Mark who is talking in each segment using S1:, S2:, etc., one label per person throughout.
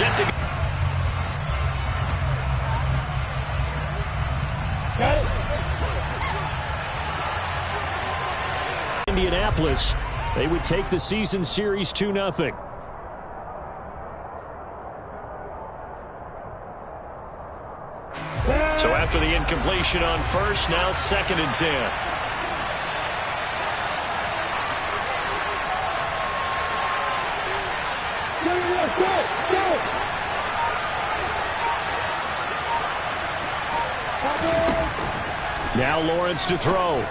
S1: set to go.
S2: Indianapolis, they would take the season series 2-0.
S1: So after the incompletion on first, now 2nd and 10.
S2: Now Lawrence to throw.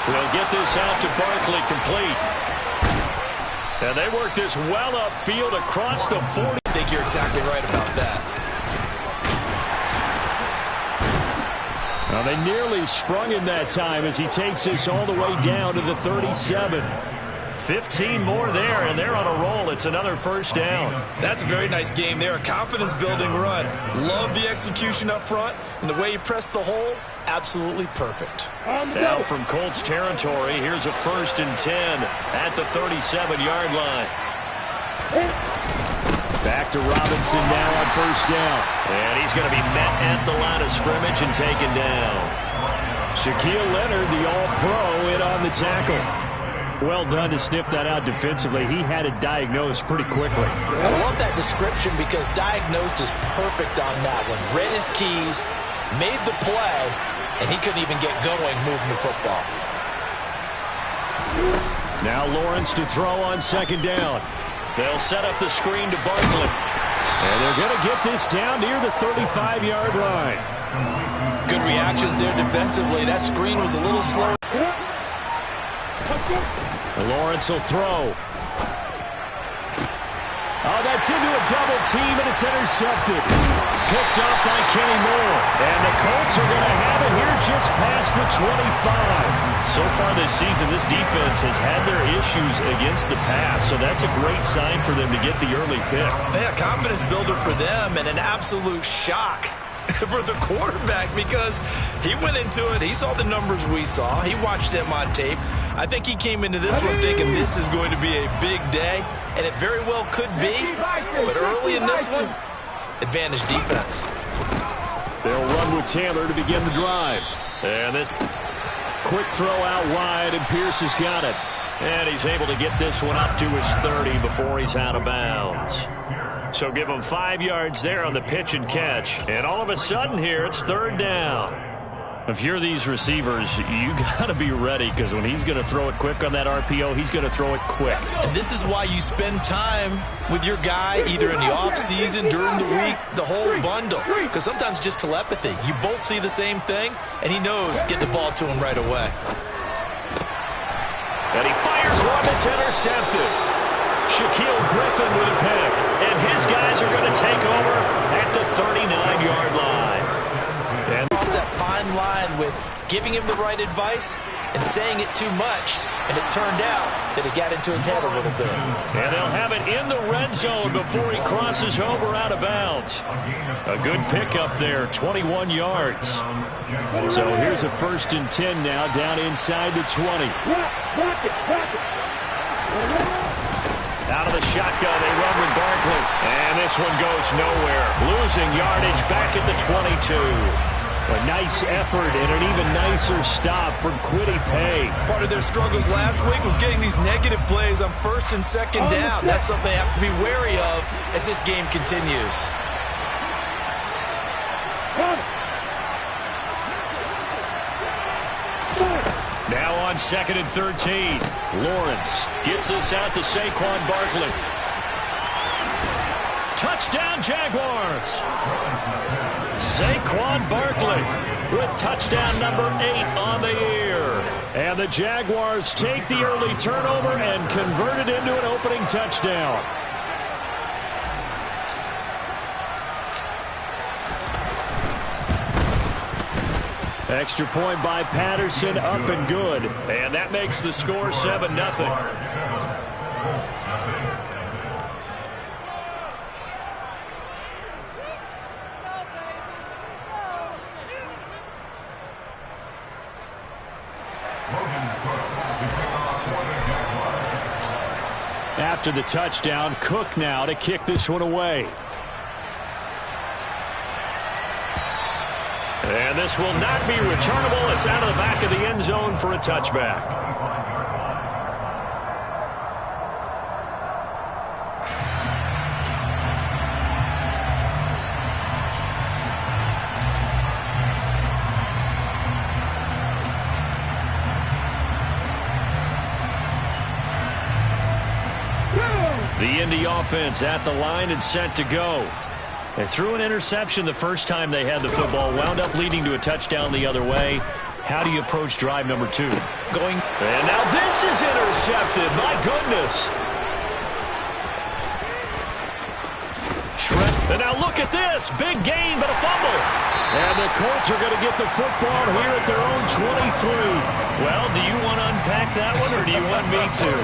S1: They'll get this out to Barkley, complete. And they work this well upfield across the 40.
S3: I think you're exactly right about that.
S2: Well, they nearly sprung him that time as he takes this all the way down to the 37.
S1: 15 more there, and they're on a roll. It's another first down.
S3: That's a very nice game there. A confidence-building run. Love the execution up front, and the way he pressed the hole, absolutely perfect.
S1: Now from Colts territory, here's a 1st and 10 at the 37-yard line.
S2: Back to Robinson now on first down.
S1: And he's going to be met at the line of scrimmage and taken down.
S2: Shaquille Leonard, the all-pro, in on the tackle. Well done to sniff that out defensively. He had it diagnosed pretty quickly.
S4: I love that description because diagnosed is perfect on that one. Read his keys, made the play, and he couldn't even get going moving the football.
S2: Now Lawrence to throw on 2nd down.
S1: They'll set up the screen to Barkley.
S2: And they're going to get this down near the 35-yard line.
S4: Good reactions there defensively. That screen was a little slow.
S2: Lawrence will throw. Oh, that's into a double team, and it's intercepted. Picked up by Kenny Moore. And the Colts are going to have it here just past the 25.
S1: So far this season, this defense has had their issues against the pass, so that's a great sign for them to get the early pick.
S3: Yeah, confidence builder for them and an absolute shock for the quarterback because he went into it. He saw the numbers we saw. He watched them on tape. I think he came into this one thinking this is going to be a big day, and it very well could be. But early in this one, advantage defense.
S2: They'll run with Taylor to begin the drive.
S1: And this
S2: quick throw out wide, and Pierce has got it.
S1: And he's able to get this one up to his 30 before he's out of bounds. So give him 5 yards there on the pitch and catch. And all of a sudden here, it's 3rd down. If you're these receivers, you got to be ready because when he's going to throw it quick on that RPO, he's going to throw it quick.
S3: And this is why you spend time with your guy either in the offseason, during the week, the whole bundle. Because sometimes just telepathy. You both see the same thing, and he knows get the ball to him right away.
S1: And he fires one that's intercepted. Shaquille Griffin with a pick. And his guys are going to take over at the 39-yard line.
S3: And that fine line with giving him the right advice and saying it too much. And it turned out that it got into his head a little bit.
S1: And they'll have it in the red zone before he crosses over out of bounds. A good pickup there, 21 yards.
S2: So here's a 1st and 10 now down inside the 20.
S1: Out of the shotgun, they run with Barkley. And this one goes nowhere. Losing yardage back at the 22.
S2: A nice effort and an even nicer stop from Kwity Paye.
S3: Part of their struggles last week was getting these negative plays on 1st and 2nd down. That's something they have to be wary of as this game continues.
S1: Now on 2nd and 13.
S2: Lawrence
S1: gets this out to Saquon Barkley. Touchdown, Jaguars! Saquon Barkley with touchdown number 8 on the year.
S2: And the Jaguars take the early turnover and convert it into an opening touchdown. Extra point by Patterson, up and good.
S1: And that makes the score 7-0.
S2: After the touchdown, Cook now to kick this one away.
S1: And this will not be returnable. It's out of the back of the end zone for a touchback. The Indy offense at the line and set to go. They threw an interception the first time they had the football, wound up leading to a touchdown the other way. How do you approach drive number 2? And now this is intercepted. My goodness. And now look at this. Big gain, but a fumble.
S2: And the Colts are going to get the football here at their own 23.
S1: Well, do you want to unpack that one, or do you want me to?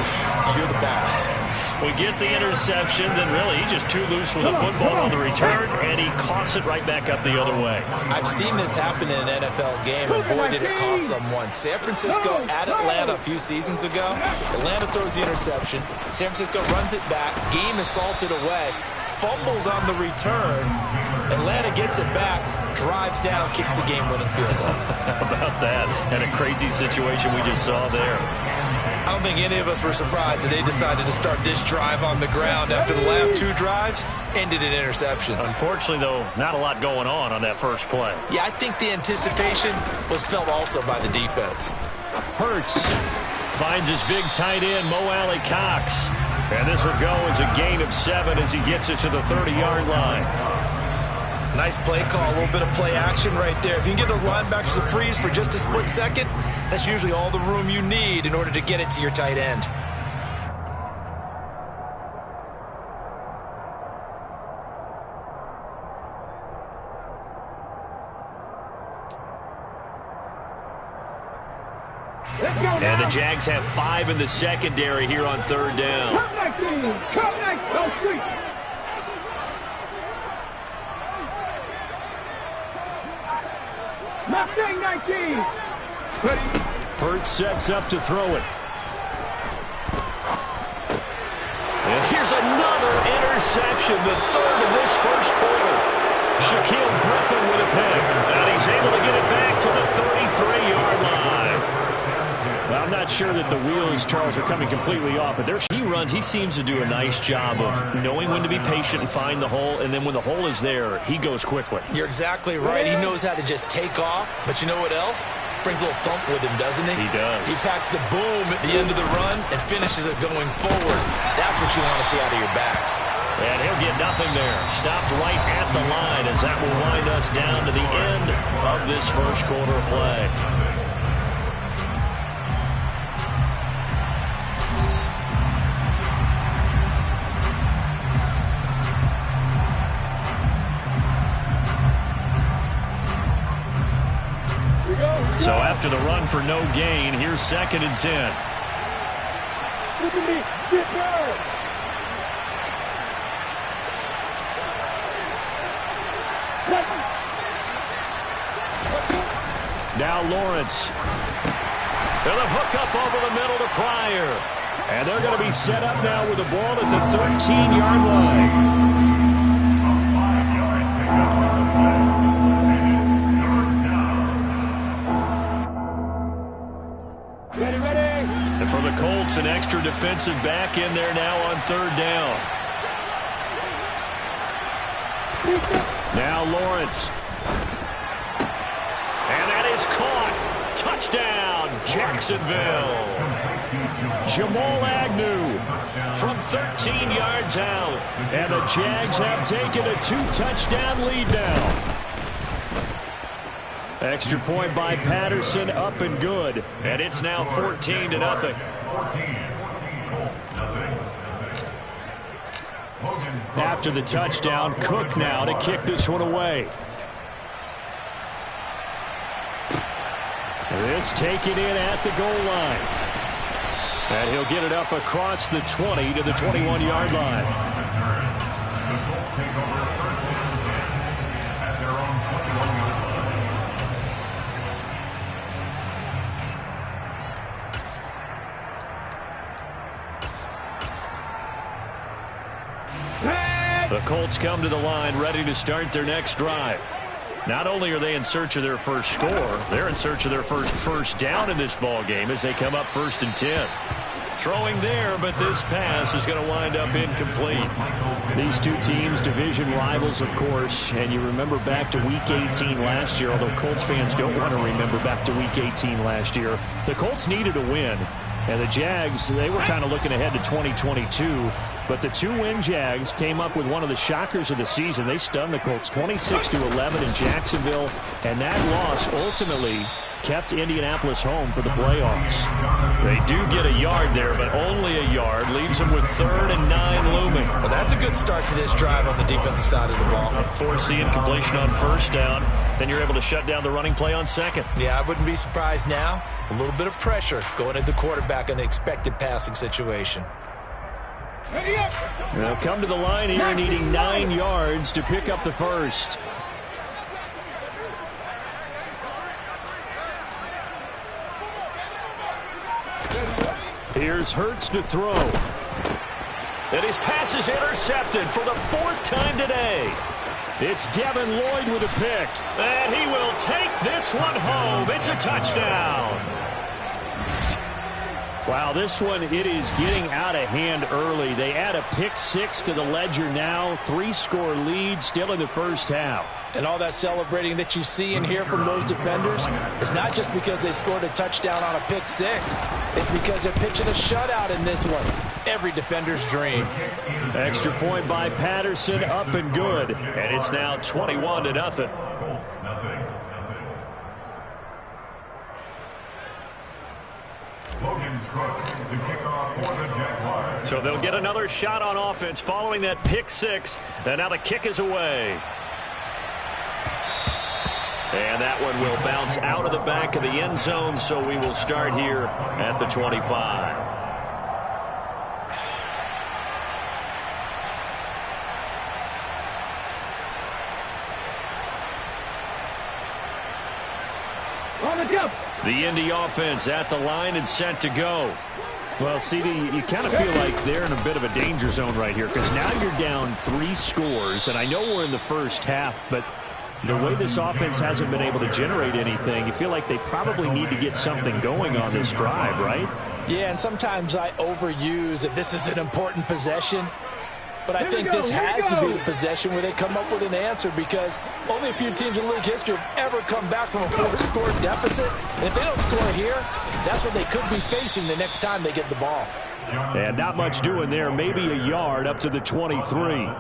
S3: You're the boss.
S1: We get the interception, then really he's just too loose with the football on the return, and he coughs it right back up the other way.
S3: I've seen this happen in an NFL game, and boy, did it cost someone. San Francisco at Atlanta a few seasons ago. Atlanta throws the interception. San Francisco runs it back. Game is salted away. Fumbles on the return. Atlanta gets it back, drives down, kicks the game-winning field goal.
S1: How about that? And a crazy situation we just saw there.
S3: I don't think any of us were surprised that they decided to start this drive on the ground after the last 2 drives ended in interceptions.
S1: Unfortunately, though, not a lot going on that first play.
S3: Yeah, I think the anticipation was felt also by the defense.
S1: Hurts finds his big tight end, Mo Alley Cox. And this will go as a gain of 7 as he gets it to the 30-yard line.
S3: Nice play call, a little bit of play action right there. If you can get those linebackers to freeze for just a split second, that's usually all the room you need in order to get it to your tight end.
S1: And the Jags have 5 in the secondary here on 3rd down.
S5: Come next, no street. Mustang 19.
S2: Hurts sets up to throw it.
S1: And here's another interception, the 3rd of this first quarter. Shaquille Griffin with a pick, and he's able to get it back to the 33-yard line.
S2: Well, I'm not sure that the wheels, Charles, are coming completely off, but
S1: he runs. He seems to do a nice job of knowing when to be patient and find the hole, and then when the hole is there, he goes quickly.
S3: You're exactly right. He knows how to just take off, but you know what else? Brings a little thump with him, doesn't he?
S1: He does.
S3: He packs the boom at the end of the run and finishes it going forward. That's what you want to see out of your backs.
S1: And he'll get nothing there. Stopped right at the line as that will wind us down to the end of this first quarter of play. So after the run for no gain, here's 2nd and 10.
S5: Look at me. Get down.
S2: now Lawrence.
S1: And a hook up over the middle to Pryor.
S2: And they're going to be set up now with the ball at the 13-yard line.
S1: And for the Colts, an extra defensive back in there now on 3rd down.
S2: Now Lawrence.
S1: And that is caught. Touchdown, Jacksonville.
S2: Jamal Agnew
S1: from 13 yards out.
S2: And the Jags have taken a 2-touchdown lead now. Extra point by Patterson, up and good.
S1: And it's now 14-0.
S2: After the touchdown, Cook now to kick this one away. This taken in at the goal line. And he'll get it up across the 20 to the 21-yard line.
S1: The Colts come to the line ready to start their next drive. Not only are they in search of their first score, they're in search of their first down in this ball game as they come up 1st and 10. Throwing there, but this pass is going to wind up incomplete.
S2: These two teams, division rivals, of course, and you remember back to Week 18 last year, although Colts fans don't want to remember back to Week 18 last year. The Colts needed a win, and the Jags, they were kind of looking ahead to 2022, but the two-win Jags came up with one of the shockers of the season. They stunned the Colts 26-11 in Jacksonville, and that loss ultimately kept Indianapolis home for the playoffs.
S1: They do get a yard there, but only a yard. Leaves them with 3rd and 9 looming.
S3: Well, that's a good start to this drive on the defensive side of the ball.
S1: Force the incompletion on 1st down. Then you're able to shut down the running play on 2nd.
S3: Yeah, I wouldn't be surprised now. A little bit of pressure going at the quarterback in an expected passing situation.
S2: They'll come to the line here needing 9 yards to pick up the first. Here's Hurts to throw.
S1: And his pass is intercepted for the 4th time today.
S2: It's Devin Lloyd with a pick.
S1: And he will take this one home. It's a touchdown.
S2: Wow, this one, it is getting out of hand early. They add a pick 6 to the ledger now. 3-score lead still in the first half.
S4: And all that celebrating that you see and hear from those defenders, it's not just because they scored a touchdown on a pick 6. It's because they're pitching a shutout in this one. Every defender's dream.
S2: Extra point by Patterson, up and good.
S1: And it's now 21-0. So they'll get another shot on offense following that pick 6. And now the kick is away. And that one will bounce out of the back of the end zone, so we will start here at the 25.
S5: On the jump.
S2: The Indy offense at the line and set to go. Well, CD, you kind of feel like they're in a bit of a danger zone right here because now you're down 3 scores, and I know we're in the first half, but the way this offense hasn't been able to generate anything, you feel like they probably need to get something going on this drive, right?
S4: Yeah, and sometimes I overuse that this is an important possession. But I think this has to be the possession where they come up with an answer because only a few teams in league history have ever come back from a 4-score deficit. And if they don't score here, that's what they could be facing the next time they get the ball.
S2: And not much doing there, maybe a yard up to the 23.